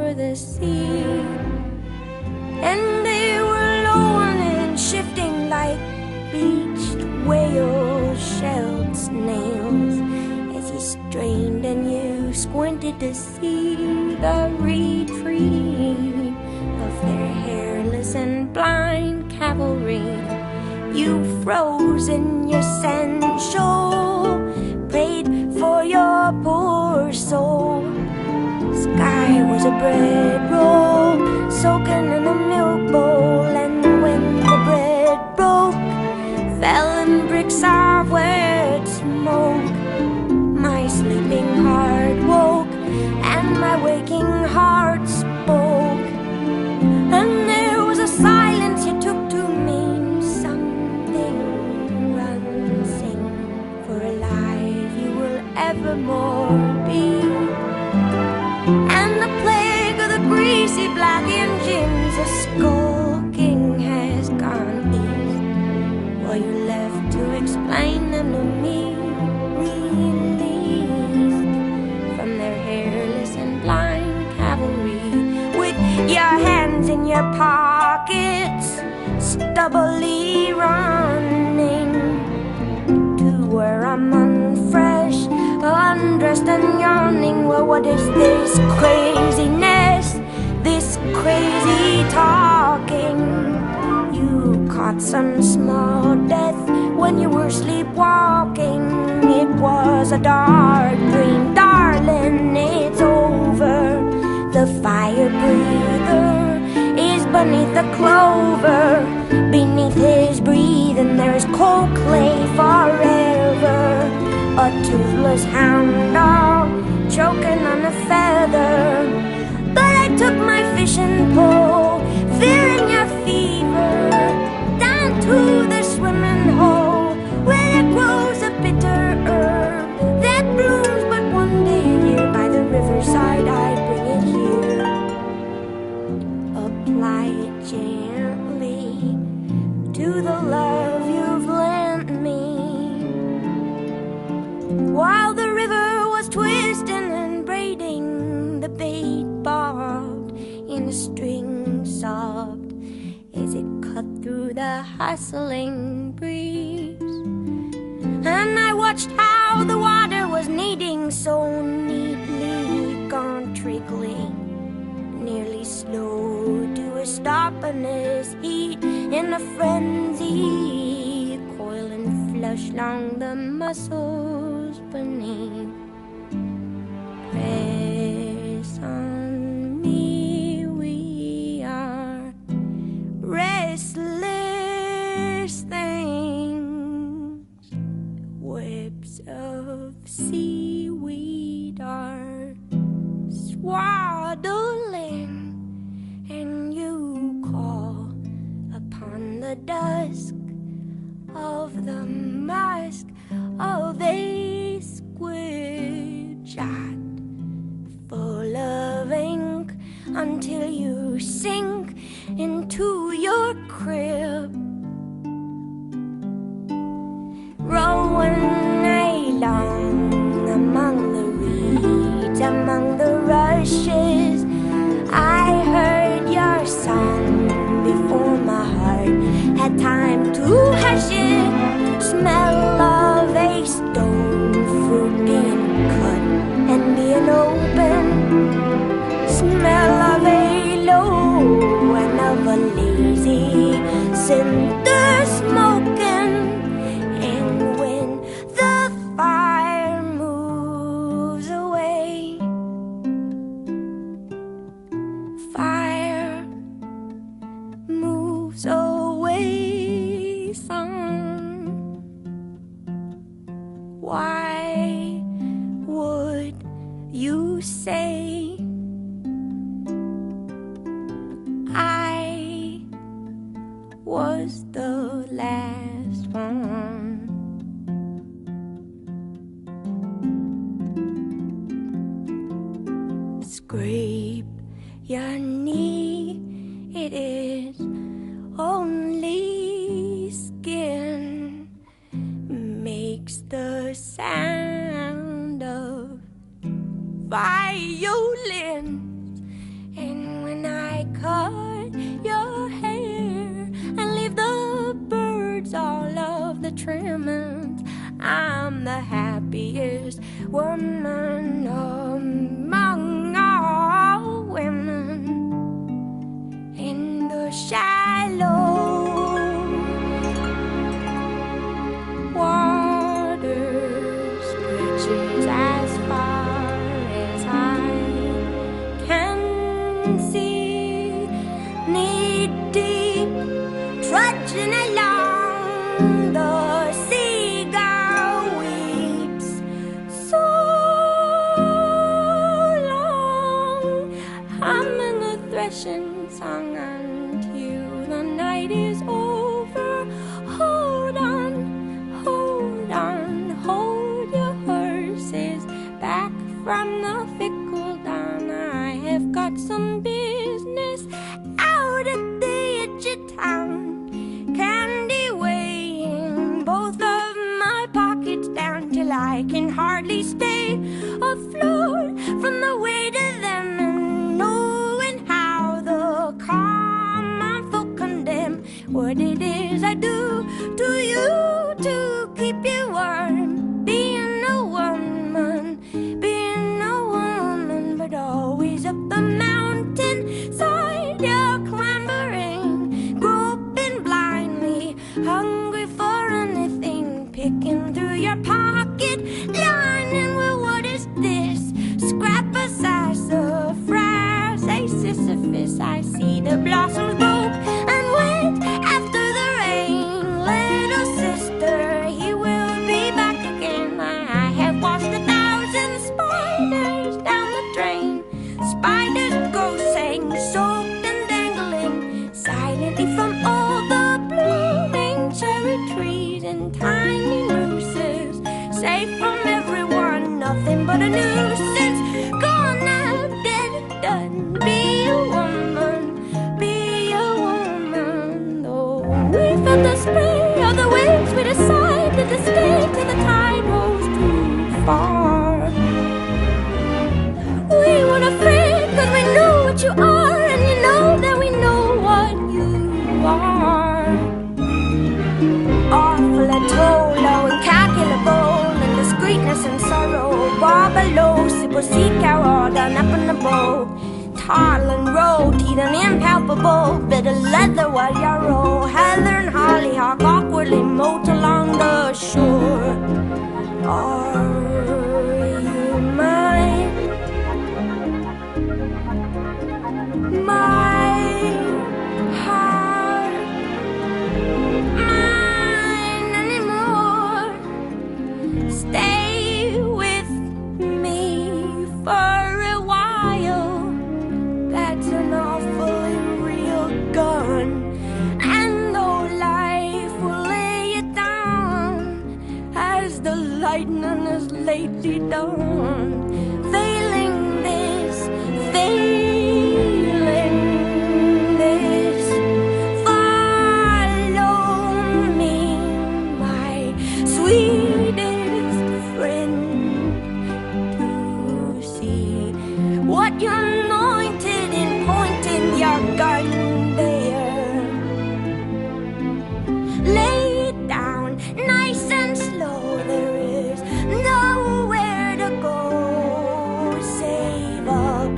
over the sea, and they were lowing and shifting like bleached whales, shelled snails, as you strained and you squinted to see the retreat of their hairless and blind cavalry. You froze in your sensual, prayed for your poor soul. Sky was a bread roll, soaking in a milk bowl, and when the bread broke, fell in bricks of wet smoke. My sleeping heart woke, and my waking heart spoke, and there was a silence you took to mean something. Run, sing, for alive you will evermore be. And the plague of the greasy black engines, the skulking has gone east, while you're left to explain them to me, released from their hairless and blind cavalry, with your hands in your pockets, stubbily running to where I'm unfresh, undressed and yawning. Well, what is this craziness, this crazy talking? You caught some small death when you were sleepwalking. It was a dark dream, darling, it's over. The fire breather is beneath the clover. Beneath his breathing there is cold clay forever. A toothless hound dog choking on a feather. But I took my fishing pole, fearing your fever, down to the swimming hole, where there grows a bitter herb that blooms but one day a year. By the riverside I bring it here. Apply it gently to the love you've lent me, while the river was twisting and braiding, the bait bobbed in a string, sobbed as it cut through the hustling breeze. And I watched how the water was kneading so neatly, gone trickling, nearly slow to a stop in this heat, in a frenzy, coiling flush along the muscles beneath. Press on me, we are restless things. Webs of seaweed are swaddling, and you call upon the dusk of the mask of a squid shot, full of ink, until you sink into your crib, rowing along among the reeds, among the rushes. I heard your song before my heart had time to hush it. Smell of a stone fruit being cut and being open. Smell of a low and of a lazy cinder smoking. And when the fire moves away, fire moves away, son. Why would you say I was the last one? Scrape your knee, it is only skin, makes the sound of violins, cut your hair and leave the birds all of the trimmings. I'm the happiest woman among all women. In the shallow water stretches as far as I can see, knee-deep, trudging along, the seagull weeps so long, humming a threshing song until the night is over. Hold on, hold on, hold your horses back from the fickle dawn. I have got some business out at the edge of town, candy weighing both of my pockets down till I can hardly stay afloat from the weight of them, and knowing how the common folk condemn what it is I do to you to keep you warm. Being a woman, but always up the mountain side you're clambering, groping blindly, hungry for anything, picking through your pocket lining. Well, what is this? Scrap a sassafras, a Sisyphus. I see the blossoms broke and went after the rain. Little sister, he will be back again. I have washed 1,000 spiders down the drain. Spiders go saying, soaked and dangling silently from all the blooming cherry trees and tiny mooses, safe from everyone, nothing but a nuisance. Gone now, dead and done. Be a woman, be a woman. Oh, we felt the spray of the waves, we decided to stay till the tide rose too far. We weren't afraid, cause we knew what you are, and you know that we know what you are. Awful and low, incalculable, and discreetness and sorrow. Bar below, sipple sea cow, all done up in the bowl. Tall and road-teed and impalpable, bit of leather while you roll. Heather and hollyhock awkwardly moped along the shore. Are you mine? My heart, mine anymore. Stay with me for a while. That's an awfully real gun, and though life will lay it down as the lightning has lately done, failing this, follow me, my sweetest friend, to see what you're anointed in, pointing your gun there. Lay it down nice and slow, there is nowhere to go. Save up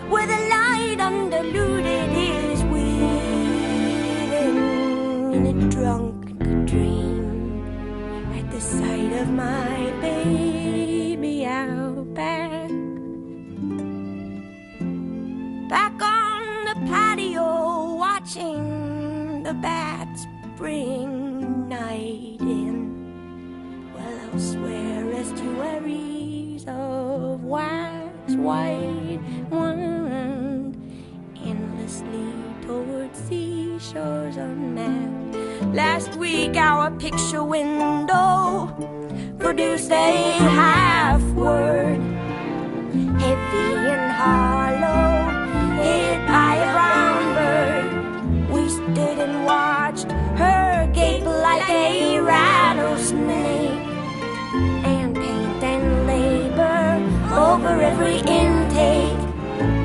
where the light undiluted is waiting in a drunken dream at the sight of my baby out back. Back on the patio, watching the bats bring night in. Well, elsewhere, estuaries of wax white wand, endlessly toward seashores unmapped. Last week, our picture window produced a half word, heavy and hollow, hit by a brown bird. We stood and watched her gape like a rattlesnake, and paint and labor over every intake.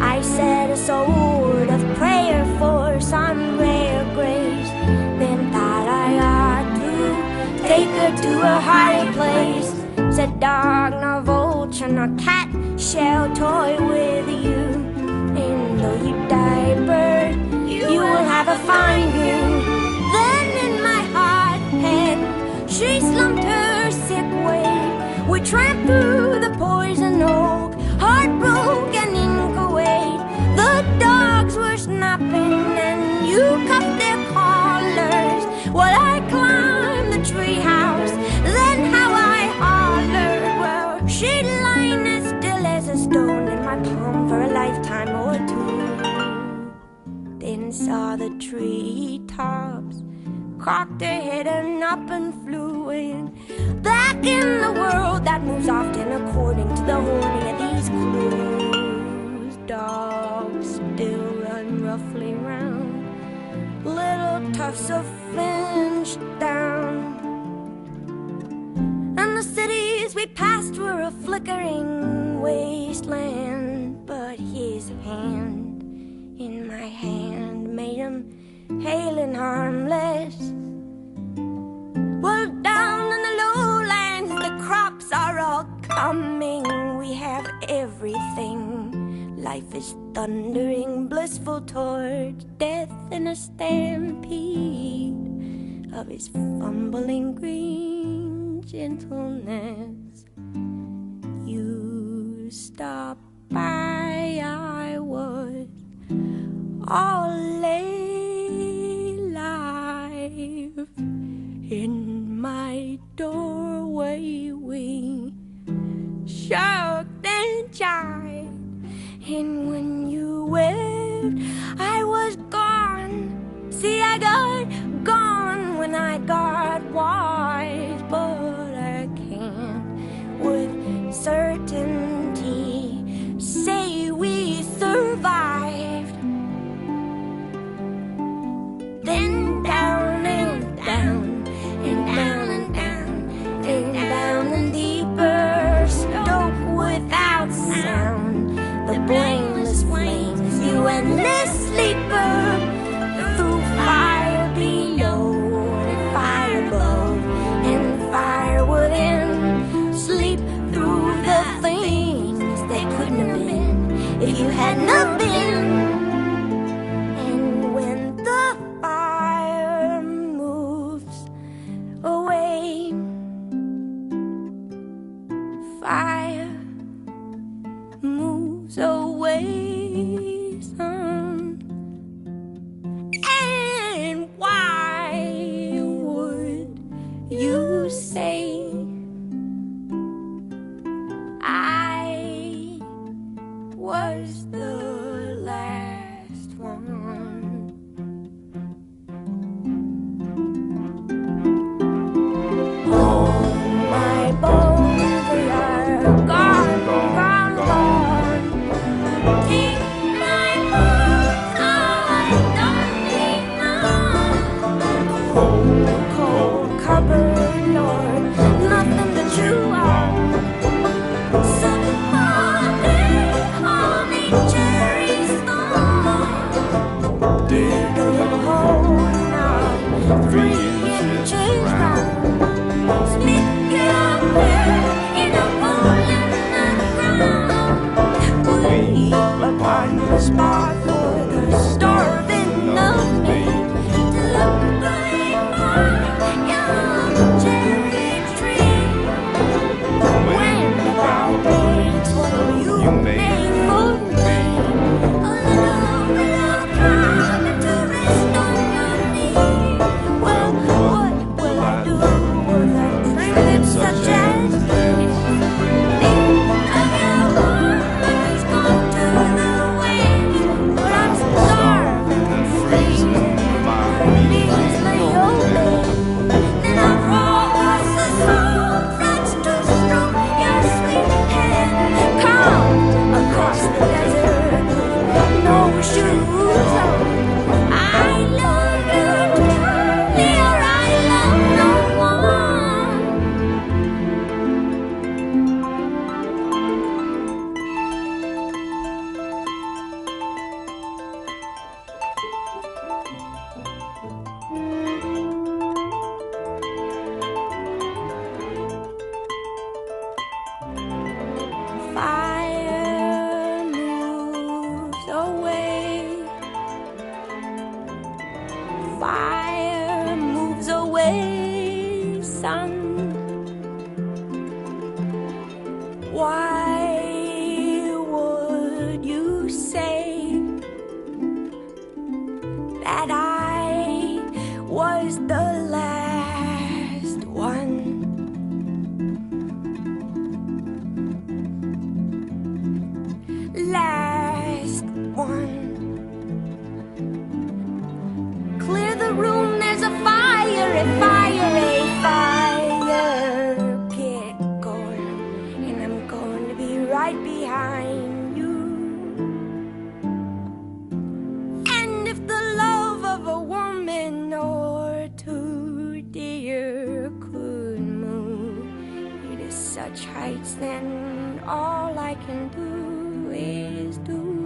I said a sword of to a higher place. Said dog, nor vulture, nor cat shall toy with you. And though you die, bird, you will have a fine view. Then in my hot head she slumped her sick way. We tramped through the poison oak, heartbroken and in Kuwait. The dogs were snapping and you cuffed their collars, while I climbed the treehouse. Then how I hollered, well, she'd lying as still as a stone in my palm for a lifetime or two. Then saw the treetops, cocked her head and up and flew in. Back in the world that moves often according to the horning of these clues. Dogs still run roughly round, little tufts of fringe down. And the cities we passed were a flickering wasteland, but his hand in my hand made him hale and harmless. Well, down in the lowlands the crops are all coming. We have everything. Life is thundering, blissful towards death in a stampede of his fumbling green gentleness. You stopped by, I was all alive. In my doorway we shocked and jived, and when you waved I was gone. See, I got gone when I got wise, but I can't with certainty say we survived. Then down and down and down and down and down and deeper, stoke without sound, the blameless flames, you endless sleeper, through fire below and fire above and fire within. Sleep through the things that couldn't have been if you had not been. And when the fire moves away, fire moves away, son. And why would you say I was the last one? All my bones, they are gone, gone, gone. Keep my boots, I don't need none. Cold, cold cupboard, Lord, nothing to chew on. Somebody, honey, right behind you. And if the love of a woman or two, dear, could move you to such heights, then all I can do is do